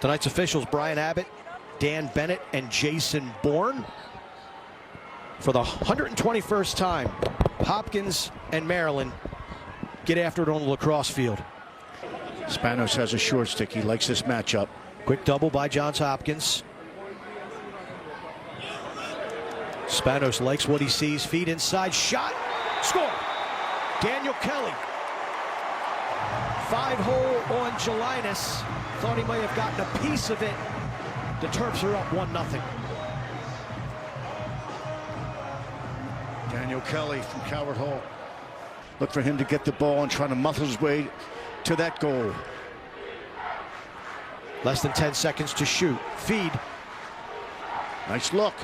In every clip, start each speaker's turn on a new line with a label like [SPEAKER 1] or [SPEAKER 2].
[SPEAKER 1] Tonight's officials, Brian Abbott, Dan Bennett, and Jason Bourne. For the 121st time, Hopkins and Maryland get after it on the lacrosse field.
[SPEAKER 2] Spanos has a short stick. He likes this matchup.
[SPEAKER 1] Quick double by Johns Hopkins. Spanos likes what he sees. Feed inside, shot, score. Daniel Kelly. 5-hole on Gelinas. Thought he might have gotten a piece of it. The Terps are up 1-0.
[SPEAKER 2] Daniel Kelly from Coward Hall. Look for him to get the ball and try to muscle his way to that goal.
[SPEAKER 1] Less than 10 seconds to shoot. Feed.
[SPEAKER 2] Nice look.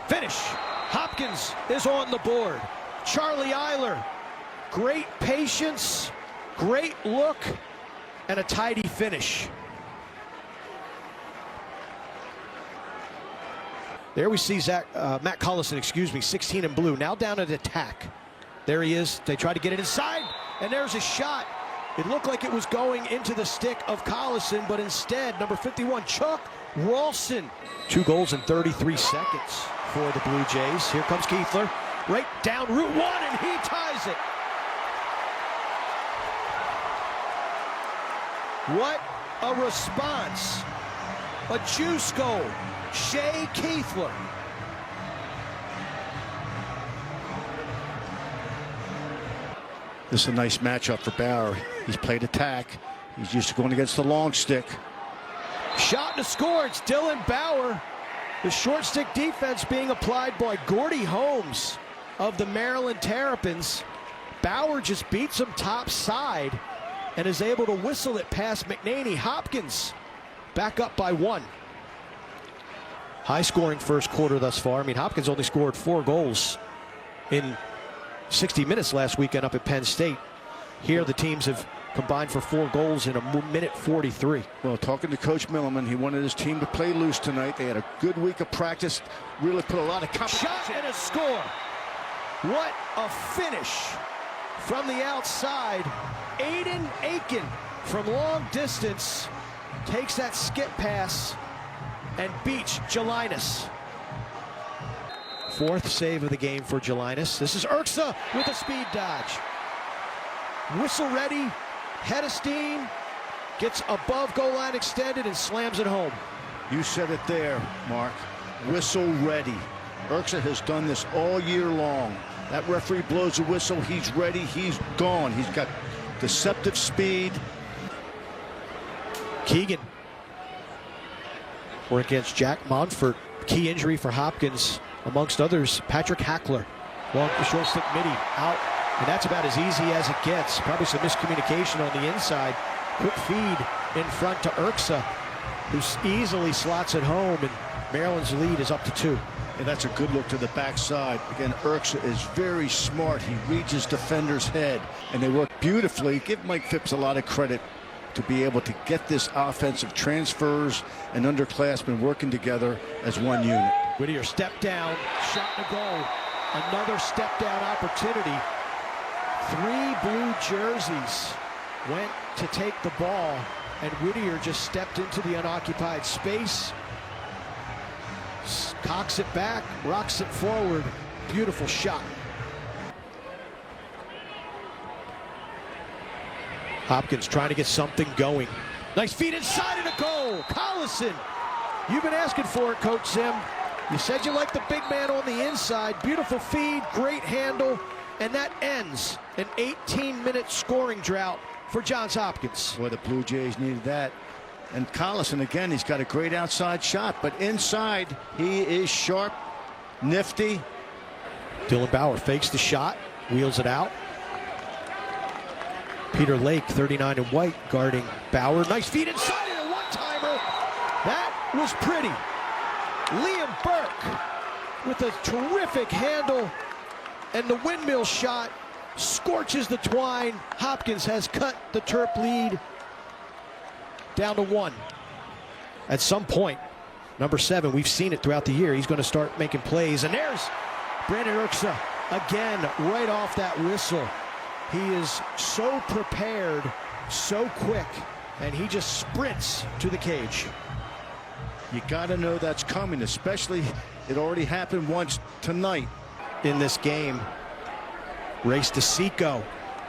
[SPEAKER 1] Finish. Hopkins is on the board. Charlie Eiler. Great patience, great look, and a tidy finish. There we see Matt Collison, 16 in blue, now down at attack. There he is. They try to get it inside, and there's a shot. It looked like it was going into the stick of Collison, but instead, number 51, Chuck Ralston. 2 goals in 33 seconds for the Blue Jays. Here comes Kiefler, right down Route 1, and he ties it. What a response. A juice goal. Shea Kiefler.
[SPEAKER 2] This is a nice matchup for Bauer. He's played attack. He's used to going against the long stick.
[SPEAKER 1] Shot and a score. It's Dylan Bauer. The short stick defense being applied by Gordy Holmes of the Maryland Terrapins. Bauer just beats him top side and is able to whistle it past McNaney. Hopkins back up by 1. High scoring first quarter thus far. I mean, Hopkins only scored 4 goals in 60 minutes last weekend up at Penn State. Here the teams have combined for 4 goals in a minute 43.
[SPEAKER 2] Well, talking to Coach Milliman, he wanted his team to play loose tonight. They had a good week of practice, really put a lot of competition.
[SPEAKER 1] Shot and a score. What a finish from the outside. Aiden Aiken from long distance takes that skip pass and beats Gelinas. 4th save of the game for Gelinas. This is Urksa with a speed dodge. Whistle ready, head of steam, gets above goal line extended and slams it home.
[SPEAKER 2] You said it there, Mark. Whistle ready. Urksa has done this all year long. That referee blows a whistle, he's ready, he's gone. He's got deceptive speed.
[SPEAKER 1] Keegan. We're against Jack Monfort. Key injury for Hopkins, amongst others, Patrick Hackler. Long short stick midi out, and that's about as easy as it gets. Probably some miscommunication on the inside. Quick feed in front to Urksa, who easily slots it home, and Maryland's lead is up to 2.
[SPEAKER 2] And that's a good look to the backside. Again, Urksa is very smart. He reads his defender's head, and they work beautifully. Give Mike Phipps a lot of credit to be able to get this offensive transfers and underclassmen working together as one unit.
[SPEAKER 1] Whittier step down, shot and a goal. Another step down opportunity. 3 blue jerseys went to take the ball, and Whittier just stepped into the unoccupied space. Cocks it back, rocks it forward. Beautiful shot. Hopkins trying to get something going. Nice feed inside and a goal. Collison. You've been asking for it, Coach Zim. You said you like the big man on the inside. Beautiful feed, great handle, and that ends an 18-minute scoring drought for Johns Hopkins.
[SPEAKER 2] Boy, the Blue Jays needed that. And Collison, again, he's got a great outside shot, but inside, he is sharp, nifty.
[SPEAKER 1] Dylan Bauer fakes the shot, wheels it out. Peter Lake, 39 in white, guarding Bauer. Nice feed inside and a one-timer. That was pretty. Liam Burke with a terrific handle, and the windmill shot scorches the twine. Hopkins has cut the Terp lead down to 1. At some point, number 7, we've seen it throughout the year, he's going to start making plays. And there's Brandon Urksa again, right off that whistle. He is so prepared, so quick, and he just sprints to the cage.
[SPEAKER 2] You got to know that's coming, especially it already happened once tonight.
[SPEAKER 1] In this game, race to SECU.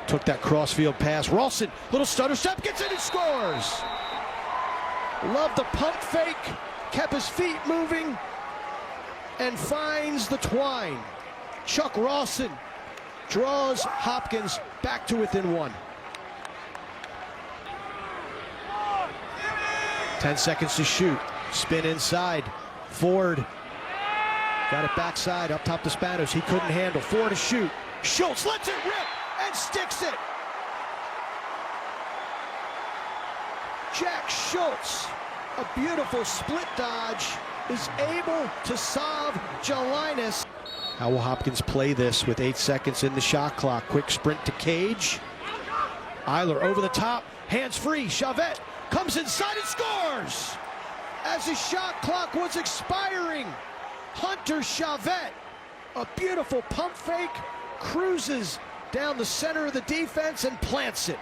[SPEAKER 1] Took that crossfield pass. Ralston, little stutter step, gets in and scores. Loved the pump fake, kept his feet moving, and finds the twine. Chuck Ralston draws Hopkins back to within one. 10 seconds to shoot. Spin inside. Ford got it backside up top to Spanos. He couldn't handle. Ford to shoot. Schultz lets it rip and sticks it. Jack Schultz, a beautiful split dodge, is able to solve Jelinas. How will Hopkins play this with 8 seconds in the shot clock? Quick sprint to cage. Eiler over the top, hands free. Chavette comes inside and scores. As the shot clock was expiring, Hunter Chavette, a beautiful pump fake, cruises down the center of the defense and plants it.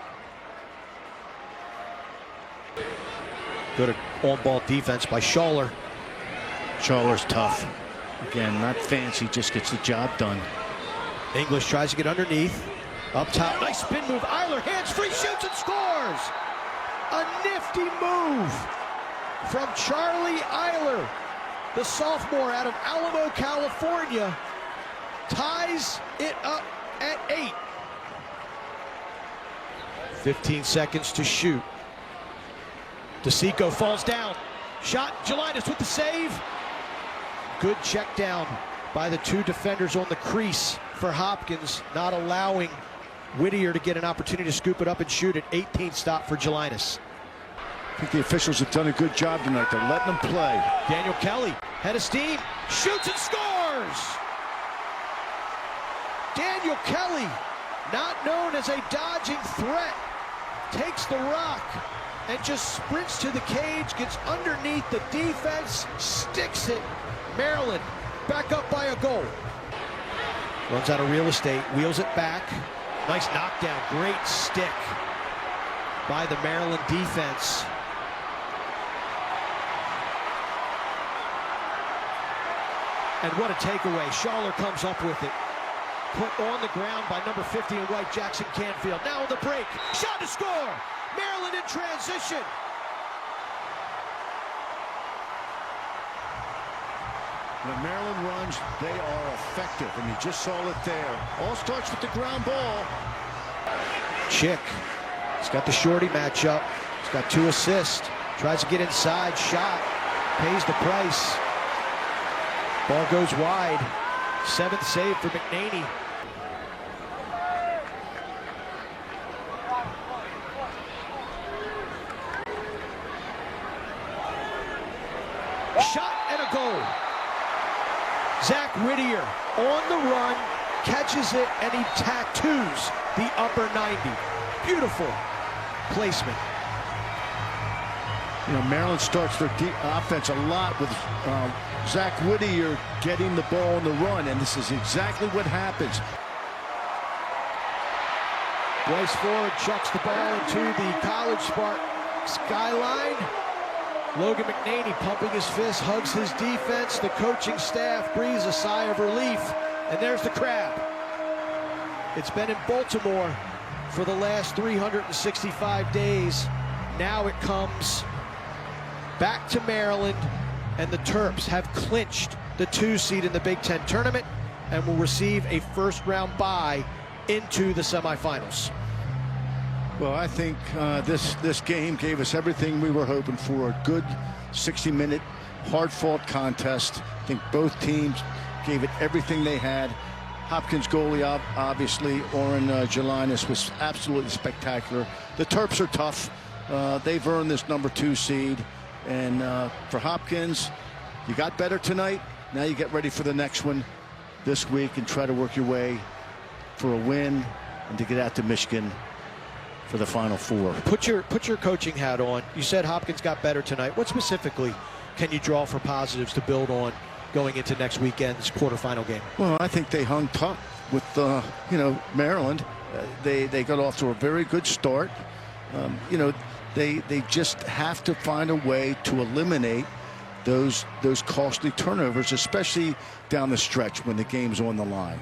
[SPEAKER 1] Good on-ball defense by Schaller.
[SPEAKER 2] Schaller's tough. Again, not fancy, just gets the job done.
[SPEAKER 1] English tries to get underneath. Up top, nice spin move. Eiler, hands free, shoots and scores. A nifty move from Charlie Eiler, the sophomore out of Alamo, California, ties it up at 8. 15 seconds to shoot. DeSico falls down. Shot, Jelinas with the save. Good check down by the two defenders on the crease for Hopkins, not allowing Whittier to get an opportunity to scoop it up and shoot it. 18th stop for Jelinas.
[SPEAKER 2] I think the officials have done a good job tonight. They're letting them play.
[SPEAKER 1] Daniel Kelly, head of steam, shoots and scores! Daniel Kelly, not known as a dodging threat, takes the rock and just sprints to the cage, gets underneath the defense, sticks it. Maryland back up by a goal. Runs out of real estate, wheels it back. Nice knockdown, great stick by the Maryland defense. And what a takeaway. Schaller comes up with it. Put on the ground by number 50 in white, Jackson Canfield. Now on the break. Shot to score. Maryland in transition.
[SPEAKER 2] When Maryland runs, they are effective, and you just saw it there. All starts with the ground ball.
[SPEAKER 1] Chick. He's got the shorty matchup. He's got 2 assists. Tries to get inside. Shot. Pays the price. Ball goes wide. 7th save for McNaney. Shot and a goal. Zach Whittier on the run, catches it, and he tattoos the upper 90. Beautiful placement.
[SPEAKER 2] You know, Maryland starts their offense a lot with Zach Whittier getting the ball on the run, and this is exactly what happens.
[SPEAKER 1] Bryce Ford chucks the ball into the College Spark skyline. Logan McNaney pumping his fist, hugs his defense. The coaching staff breathes a sigh of relief, and there's the crab. It's been in Baltimore for the last 365 days. Now it comes back to Maryland, and the Terps have clinched the 2 seed in the Big Ten tournament and will receive a first-round bye into the semifinals.
[SPEAKER 2] Well, I think this game gave us everything we were hoping for. A good 60-minute, hard-fought contest. I think both teams gave it everything they had. Hopkins goalie, obviously, Oren Jelinas was absolutely spectacular. The Terps are tough. They've earned this number 2 seed. And for Hopkins, you got better tonight. Now you get ready for the next one this week and try to work your way for a win and to get out to Michigan for the Final Four.
[SPEAKER 1] Put your coaching hat on. You said Hopkins got better tonight. What specifically can you draw for positives to build on going into next weekend's quarterfinal game?
[SPEAKER 2] Well, I think they hung tough with Maryland. They got off to a very good start. They just have to find a way to eliminate those costly turnovers, especially down the stretch when the game's on the line.